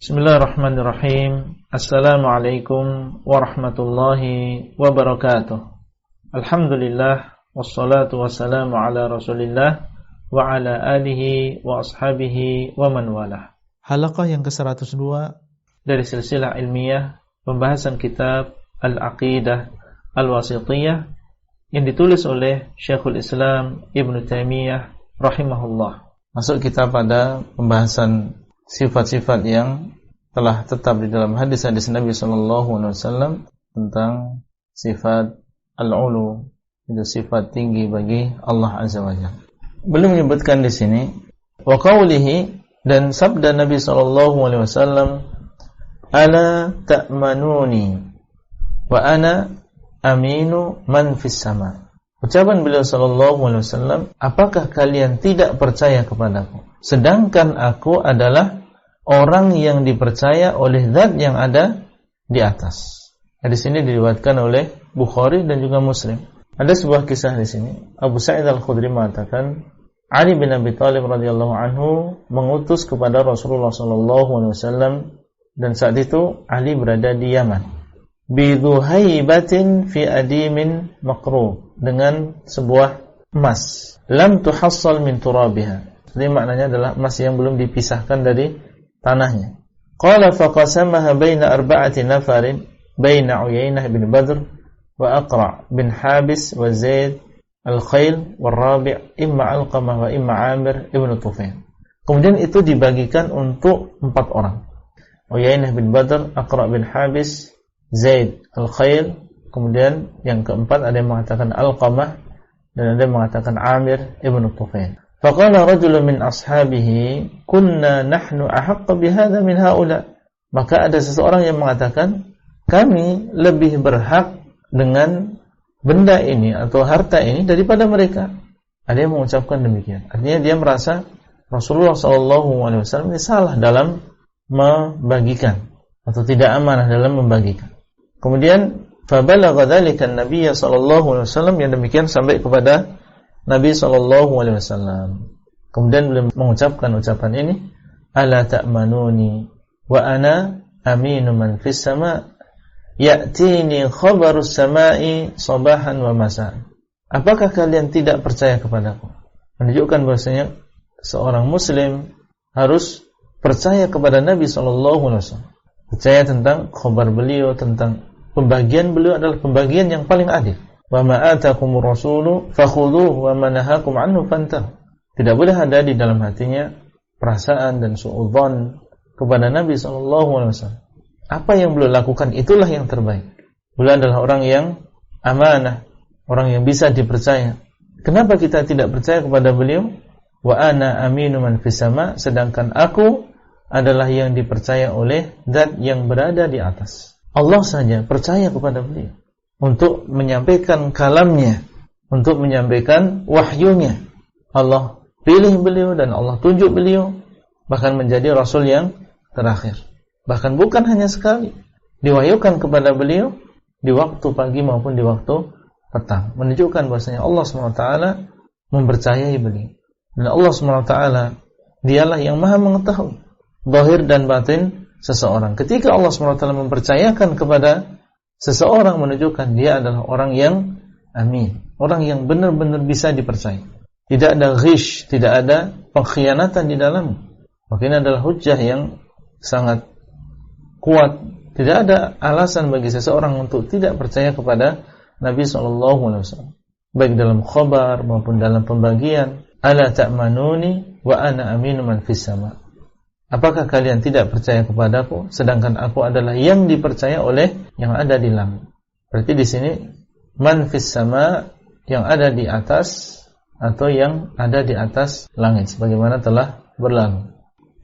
Bismillahirrahmanirrahim. Assalamualaikum warahmatullahi wabarakatuh. Alhamdulillah, wassalatu wassalamu ala Rasulillah wa ala alihi wa ashabihi wa man walah. Halaqah yang ke-102 dari silsilah ilmiah pembahasan kitab Al-Aqidah Al-Wasithiyah yang ditulis oleh Syekhul Islam Ibn Taimiyah rahimahullah. Masuk kita pada pembahasan sifat-sifat yang telah tetap di dalam hadis-hadis Nabi SAW tentang sifat al-ulu, itu sifat tinggi bagi Allah Azza wa Jalla. Belum menyebutkan di sini wa qawlihi, dan sabda Nabi SAW, ala ta'manuni wa ana aminu man fis sama. Ucapan beliau SAW, apakah kalian tidak percaya kepadaku sedangkan aku adalah orang yang dipercaya oleh zat yang ada di atas. Hadis ini diriwayatkan oleh Bukhari dan juga Muslim. Ada sebuah kisah di sini. Abu Sa'id Al-Khudri mengatakan, Ali bin Abi Thalib radhiyallahu anhu mengutus kepada Rasulullah SAW, dan saat itu Ali berada di Yaman. Bidhuhaibatin fi adimin maqrub, dengan sebuah emas lam tuhassal min turabiha. Jadi maknanya adalah emas yang belum dipisahkan dari tanahnya. Qala faqasamaha baina arba'ati nafarin baina Uyainah bin Badr wa Aqra bin Habis wa Zaid al-Khail wa Rabi' imma Alqamah wa imma Amir ibn Tufail. Kemudian itu dibagikan untuk 4 orang. Uyainah bin Badr, Aqra bin Habis, Zaid al-Khail, kemudian yang keempat ada yang mengatakan Alqamah dan ada yang mengatakan Amir ibn Tufail. Faqala rajulun min ashabihi kunna nahnu ahaqqa bihadha min haula. Maka ada seseorang yang mengatakan, kami lebih berhak dengan benda ini atau harta ini daripada mereka. Ada yang mengucapkan demikian. Artinya dia merasa Rasulullah SAW ini salah dalam membagikan atau tidak amanah dalam membagikan. Kemudian fabalagha dzalika an-nabiy sallallahu alaihi wasallam, yang demikian sampai kepada Nabi sallallahu alaihi wasallam. Kemudian beliau mengucapkan ucapan ini, ala ta'manuni wa ana aminu man fis sama' ya'tini khabarus sama'i sabahan wa masa. Apakah kalian tidak percaya kepadaku? Menunjukkan bahwasanya seorang muslim harus percaya kepada Nabi sallallahu alaihi wasallam. Percaya tentang khabar beliau, tentang pembagian beliau adalah pembagian yang paling adil. Wa ma atakumur rasulu fakhudhuhu wa ma nahakum anhu fantahu. Tidak boleh ada di dalam hatinya perasaan dan suudzon kepada Nabi SAW. Apa yang beliau lakukan itulah yang terbaik. Beliau adalah orang yang amanah, orang yang bisa dipercaya. Kenapa kita tidak percaya kepada beliau? Wa ana aminu man fis sama, sedangkan aku adalah yang dipercaya oleh zat yang berada di atas. Allah saja percaya kepada beliau untuk menyampaikan kalamnya, untuk menyampaikan wahyunya. Allah pilih beliau dan Allah tunjuk beliau bahkan menjadi Rasul yang terakhir. Bahkan bukan hanya sekali, diwahyukan kepada beliau di waktu pagi maupun di waktu petang, menunjukkan bahwasanya Allah SWT mempercayai beliau. Dan Allah SWT dialah yang maha mengetahui zahir dan batin seseorang. Ketika Allah SWT mempercayakan kepada seseorang, menunjukkan dia adalah orang yang amin, orang yang benar-benar bisa dipercaya. Tidak ada ghish, tidak ada pengkhianatan di dalam. Maka ini adalah hujjah yang sangat kuat. Tidak ada alasan bagi seseorang untuk tidak percaya kepada Nabi SAW, baik dalam khabar maupun dalam pembagian. Ala ta'manuni wa ana aminu man fis sama. Apakah kalian tidak percaya kepadaku sedangkan aku adalah yang dipercaya oleh yang ada di langit? Berarti di sini man fis sama, yang ada di atas atau yang ada di atas langit, sebagaimana telah berlalu.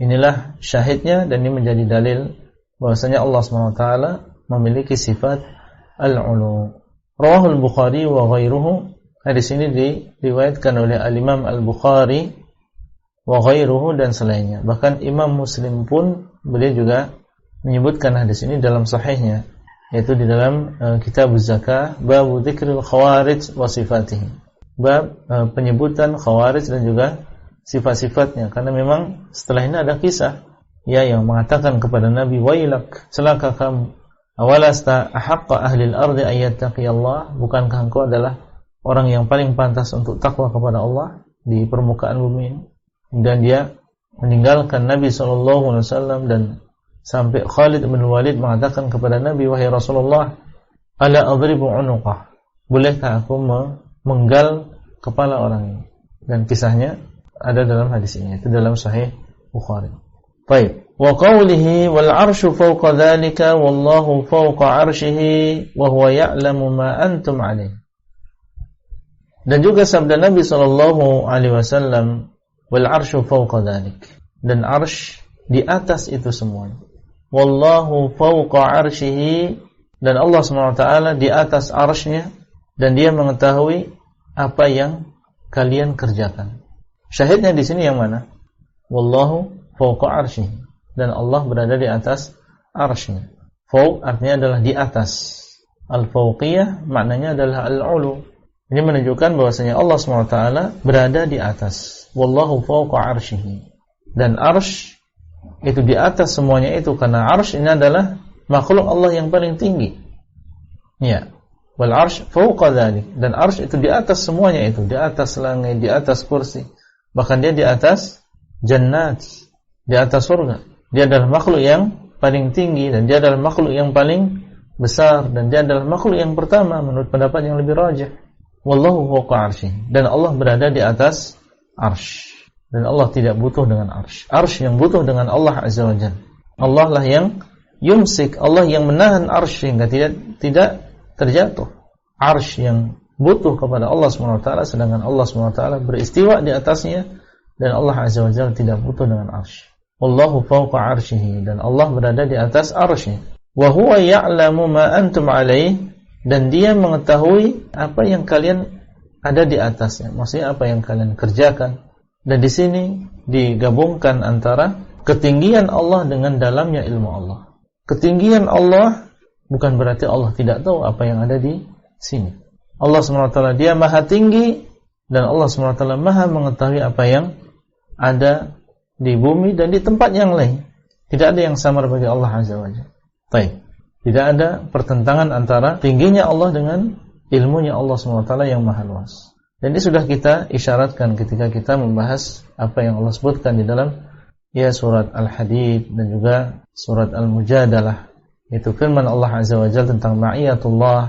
Inilah syahidnya, dan ini menjadi dalil bahwasanya Allah SWT memiliki sifat al-ulu. Rawahul Bukhari wa ghairuhu. Hadis ini diriwayatkan oleh al-Imam Al-Bukhari wa ghairuhu, dan selainnya. Bahkan Imam Muslim pun beliau juga menyebutkan hadis ini dalam sahihnya, yaitu di dalam kitab Zakah, bab dzikril khawarij wa sifatihi. Bab penyebutan khawarij dan juga sifat-sifatnya. Karena memang setelah ini ada kisah ia yang mengatakan kepada Nabi, wailak, celaka kamu, awalasta ahaqqa ahli al-ardi ayyattaqiyallah, bukankah engkau adalah orang yang paling pantas untuk takwa kepada Allah di permukaan bumi ini? Dan dia meninggalkan Nabi SAW, dan sampai Khalid bin Walid mengatakan kepada Nabi, wahai Rasulullah, ala adribu unuqah, bolehkah aku menggal kepala orang ini? Dan kisahnya ada dalam hadis ini, itu dalam Sahih Bukhari. Baik. Wa qawlihi wal arsyu fawqa dzalika wallahu fawqa arsyihi wa huwa ya'lamu ma antum alaih. Dan juga sabda Nabi sallallahu alaihi wasallam, wal arsyu fawqa dzalik, dan arsy di atas itu semua. Wallahu fawqa arsyihi, dan Allah SWT di atas arsy-Nya, dan Dia mengetahui apa yang kalian kerjakan. Syahidnya di sini yang mana? Wallahu fawqa arsyihi, dan Allah berada di atas arsy-Nya. Fawq artinya adalah di atas. Al-fawqiyah maknanya adalah al-ulu. Ini menunjukkan bahwasanya Allah SWT berada di atas. Wallahu fawqa arsyihi, dan arsy itu di atas semuanya itu, karena arsy ini adalah makhluk Allah yang paling tinggi. Ya. Wal arsy fawqa dzalik, dan arsy itu di atas semuanya itu, di atas langit, di atas kursi, bahkan dia di atas jannat, di atas surga. Dia adalah makhluk yang paling tinggi, dan dia adalah makhluk yang paling besar, dan dia adalah makhluk yang pertama menurut pendapat yang lebih rajih. Wallahu fawqa arsy, dan Allah berada di atas arsy, dan Allah tidak butuh dengan arsy. Arsy yang butuh dengan Allah Azza wa Jalla. Allah lah yang yumsik, Allah yang menahan arsy hingga tidak terjatuh. Arsy yang butuh kepada Allah SWT, sedangkan Allah SWT beristiwa di atasnya, dan Allah Azza wa Jalla tidak butuh dengan arsy. Wallahu fawqa arsyihi, dan Allah berada di atas arsy. Wa huwa ya'lamu ma antum alaih, dan Dia mengetahui apa yang kalian ada di atasnya, maksudnya apa yang kalian kerjakan. Dan di sini digabungkan antara ketinggian Allah dengan dalamnya ilmu Allah. Ketinggian Allah bukan berarti Allah tidak tahu apa yang ada di sini. Allah SWT Dia maha tinggi, dan Allah SWT maha mengetahui apa yang ada di bumi dan di tempat yang lain. Tidak ada yang samar bagi Allah Azza wa Jalla. Baik. Tidak ada pertentangan antara tingginya Allah dengan ilmunya Allah SWT yang maha luas. Dan ini sudah kita isyaratkan ketika kita membahas apa yang Allah sebutkan di dalam surat Al-Hadid dan juga surat Al-Mujadalah. Itu firman Allah Azza wa Jalla tentang ma'iyatullah,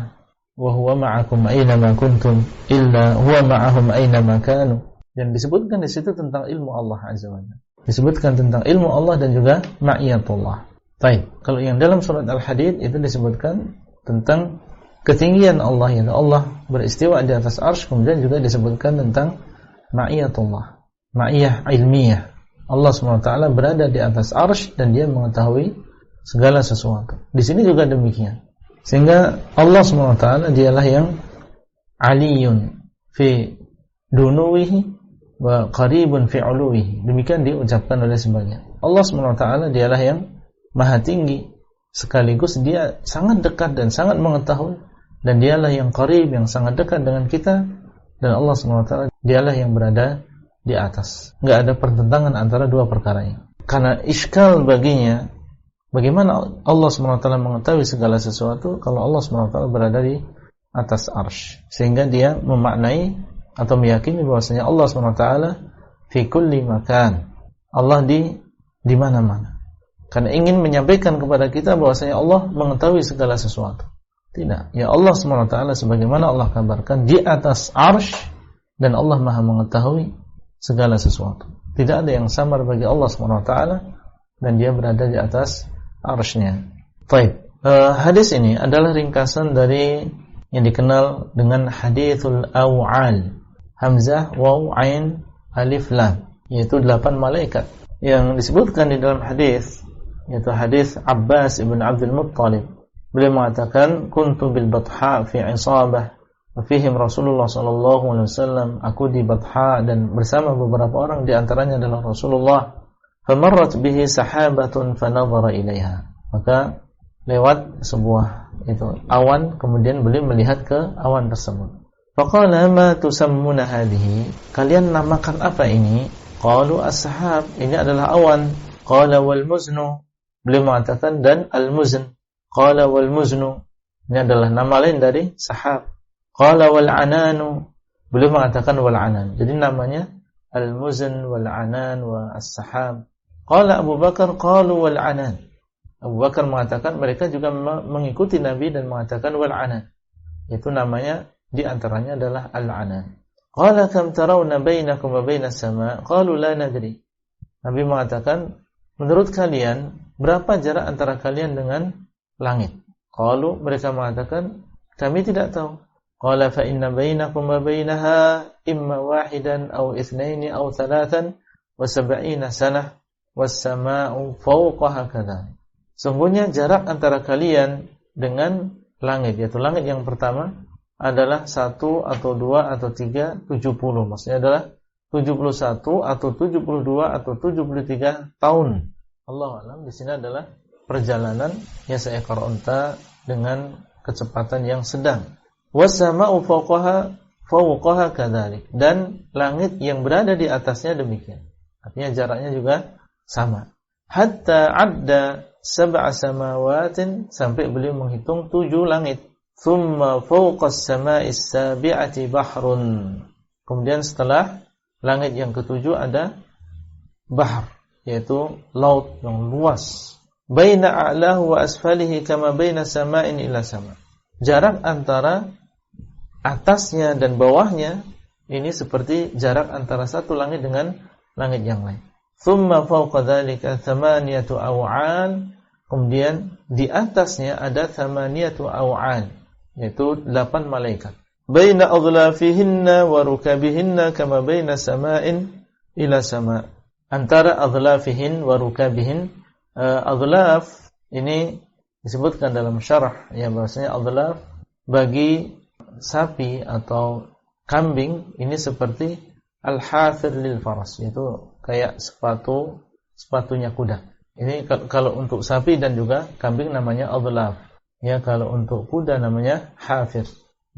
wa huwa ma'akum aina ma kuntum illa huwa ma'ahum aina ma kanu. Dan disebutkan di situ tentang ilmu Allah Azza wa Jalla. Disebutkan tentang ilmu Allah dan juga ma'iyatullah. Baik, kalau yang dalam surat Al-Hadid itu disebutkan tentang ketinggian Allah, yaitu Allah beristiwa di atas arsy, kemudian juga disebutkan tentang ma'iyatullah, ma'iyah ilmiah. Allah SWT berada di atas arsy dan Dia mengetahui segala sesuatu. Di sini juga demikian. Sehingga Allah SWT Dialah yang aliyun fi dunuwihi wa qaribun fi uluwihi. Demikian diucapkan oleh sebagian. Allah SWT Dialah yang maha tinggi, sekaligus Dia sangat dekat dan sangat mengetahui, dan Dialah yang qarib, yang sangat dekat dengan kita, dan Allah SWT Dialah yang berada di atas. Enggak ada pertentangan antara dua perkara ini. Karena iskal baginya, bagaimana Allah SWT mengetahui segala sesuatu kalau Allah SWT berada di atas arsy, sehingga dia memaknai atau meyakini bahwasanya Allah SWT fi kulli makan, Allah di mana-mana. Karena ingin menyampaikan kepada kita bahwasanya Allah mengetahui segala sesuatu. Tidak. Ya Allah SWT sebagaimana Allah kabarkan di atas arsy, dan Allah maha mengetahui segala sesuatu. Tidak ada yang samar bagi Allah SWT, dan Dia berada di atas arsy-Nya. Baik. Hadis ini adalah ringkasan dari yang dikenal dengan hadithul aw'al. Hamzah, waw, ain, alif, lam. Yaitu 8 malaikat. Yang disebutkan di dalam hadis, yaitu hadis Abbas ibn Abdul Muttalib. Beliau mengatakan, kuntu bil Batha fi isabah wa fihim Rasulullah sallallahu alaihi wasallam. Aku di Batha dan bersama beberapa orang, di antaranya adalah Rasulullah. Famarrat bihi sahabatun fanadhara ilaiha. Maka lewat sebuah awan, kemudian beliau melihat ke awan tersebut. Faqala ma tusammuna hadhihi? Kalian namakan apa ini? Qalu as-sahab, ini adalah awan. Qala wal muznu, beliau mengatakan dan al-muzn. Qala wal muznu, ini adalah nama lain dari sahab. Qala wal ananu, beliau mengatakan wal anan. Jadi namanya al-muzn wal anan wa as-sahab. Qala Abu Bakar qalu wal anan. Abu Bakar mengatakan mereka juga mengikuti Nabi dan mengatakan wal anan. Itu namanya di antaranya adalah al-anan. Qala kam tarawna bainakum wa bainas sama? Qalu la nadri. Nabi mengatakan, menurut kalian berapa jarak antara kalian dengan langit? Qalu, mereka mengatakan kami tidak tahu. Qala fa inna bainakum wa bainaha imma wahidan aw itsnaini aw thalathan wa sab'ina sanah was samaa'u fawqaha kadhalik. Sungguhnya jarak antara kalian dengan langit, yaitu langit yang pertama adalah 1 atau 2 atau 3, 70. Maksudnya adalah 71 atau 72 atau 73 tahun. Allah alam, di sini adalah perjalanan ya seekor unta dengan kecepatan yang sedang. Was-sama'u fawqaha kadzalik, dan langit yang berada di atasnya demikian. Artinya jaraknya juga sama. Hatta adda sab'a samawatin, sampai beliau menghitung 7 langit. Thumma fawqas sama'is sabi'ati bahrun. Kemudian setelah langit yang ketujuh ada bahr, yaitu laut yang luas. Baina a'lahu wa asfalihi kama baina sama'in ila sama'. Jarak antara atasnya dan bawahnya ini seperti jarak antara satu langit dengan langit yang lain. Thumma fawqa dzalika thamaniyatu aw'an. Kemudian di atasnya ada thamaniyatu aw'an, yaitu 8 malaikat. Baina adlafihinna wa rukabihinna kama baina sama'in ila sama'. Antara adlafihin wa rukabihin, adlaf ini disebutkan dalam syarah ya, bahwasanya adlaf bagi sapi atau kambing ini seperti al-hafir lil faras, itu kayak sepatunya kuda. Ini kalau untuk sapi dan juga kambing namanya adlaf. Ya, kalau untuk kuda namanya hafir.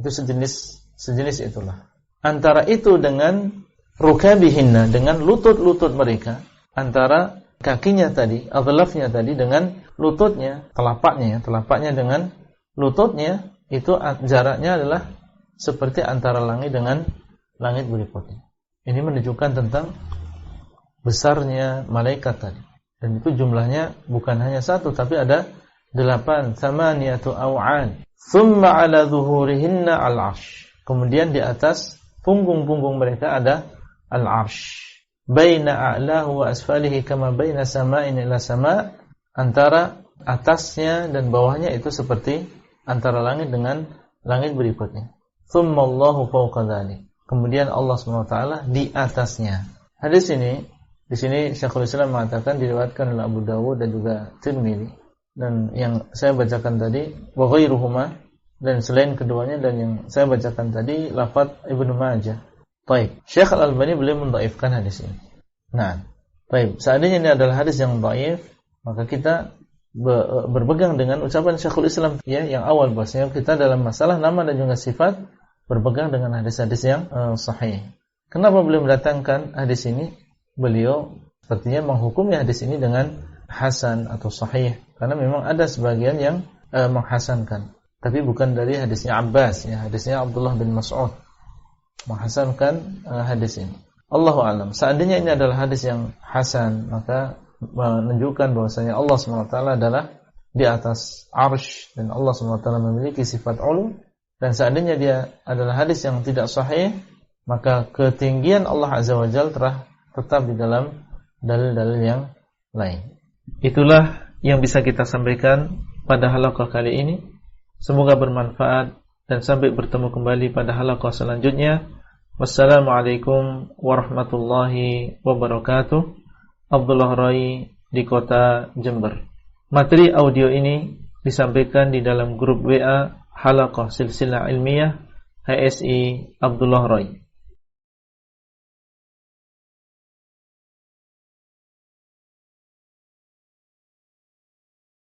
Itu sejenis itulah. Antara itu dengan rukabihinna, dengan lutut-lutut mereka, antara kakinya tadi, adlafnya tadi dengan lututnya, telapaknya dengan lututnya, itu jaraknya adalah seperti antara langit dengan langit berikutnya. Ini menunjukkan tentang besarnya malaikat tadi. Dan itu jumlahnya bukan hanya 1, tapi ada 8, thamaniyatu aw'an. Thumma ala zuhurihinna al-'arsh. Kemudian di atas punggung-punggung mereka ada al-'arsh. Baina a'lahu wa asfalihi kama baina sama'in ila sama'. Antara atasnya dan bawahnya itu seperti antara langit dengan langit berikutnya. Thumma Allahu fawqa dzalik. Kemudian Allah SWT di atasnya. Hadis ini, di sini Syekhul Islam mengatakan diriwayatkan oleh Abu Dawud dan juga Tirmidzi. Dan yang saya bacakan tadi wa ghairuhuma, dan selain keduanya, dan yang saya bacakan tadi lafaz Ibnu Majah. Baik, Syekh Al-Albani beliau mendhaifkan hadis ini. Nah, baik, seandainya ini adalah hadis yang dhaif, maka kita berpegang dengan ucapan Syekhul Islam ya yang awal, bahwasanya kita dalam masalah nama dan juga sifat berpegang dengan hadis-hadis yang sahih. Kenapa beliau mendatangkan hadis ini? Beliau sepertinya menghukumi hadis ini dengan hasan atau sahih, karena memang ada sebagian yang menghasankan, tapi bukan dari hadisnya Abbas ya, hadisnya Abdullah bin Mas'ud menghasankan hadis ini. Allahu a'lam. Seandainya ini adalah hadis yang hasan, maka menunjukkan bahwasanya Allah SWT adalah di atas arsy dan Allah SWT memiliki sifat ulu. Dan seandainya dia adalah hadis yang tidak sahih, maka ketinggian Allah Azza wa Jalla telah tetap di dalam dalil-dalil yang lain. Itulah yang bisa kita sampaikan pada halaqah kali ini. Semoga bermanfaat dan sampai bertemu kembali pada halaqah selanjutnya. Wassalamualaikum warahmatullahi wabarakatuh. Abdullah Rai di kota Jember. Materi audio ini disampaikan di dalam grup WA Halaqah Silsilah Ilmiah HSI Abdullah Rai.